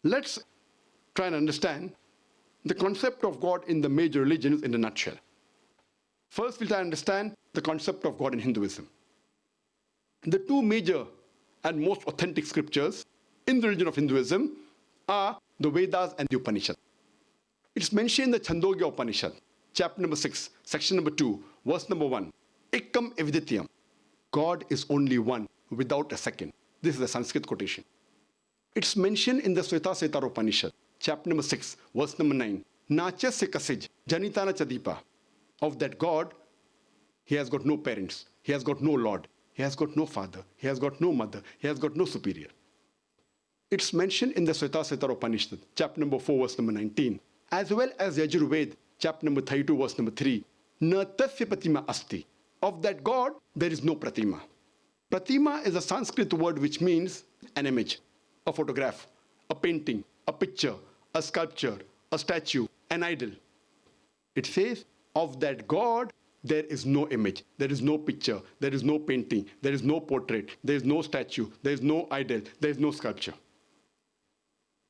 Let's try and understand the concept of God in the major religions in a nutshell. First, we'll try and understand the concept of God in Hinduism. The two major and most authentic scriptures in the religion of Hinduism are the Vedas and the Upanishads. It's mentioned in the Chandogya Upanishad, chapter number 6, section number 2, verse number 1. Ekam Evadvitiyam. God is only one, without a second. This is a Sanskrit quotation. It's mentioned in the Shvetashvatara Upanishad, chapter number 6, verse number 9. Nachasya kascij, janita cadhipah. Of that God, he has got no parents, he has got no Lord, he has got no father, he has got no mother, he has got no superior. It's mentioned in the Shvetashvatara Upanishad, chapter number 4, verse number 19, as well as Yajurveda, chapter number 32, verse number 3. Na tasya pratima asti. Of that God, there is no pratima. Pratima is a Sanskrit word which means an image, a photograph, a painting, a picture, a sculpture, a statue, an idol. It says, of that God, there is no image, there is no picture, there is no painting, there is no portrait, there is no statue, there is no idol, there is no sculpture.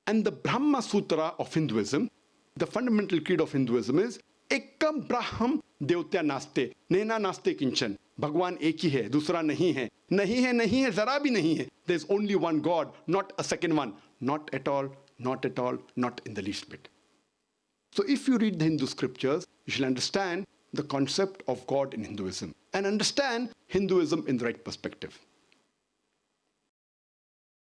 And the Brahma Sutra of Hinduism, the fundamental creed of Hinduism is Ekam Braham Devtya Naste, Nena Naste Kinchan. Bhagwan ek hi hai, dusra nahi hai. Nahi hai, zara bhi nahi hai. There is only one God, not a second one. Not at all, not at all, not in the least bit. So if you read the Hindu scriptures, you shall understand the concept of God in Hinduism and understand Hinduism in the right perspective.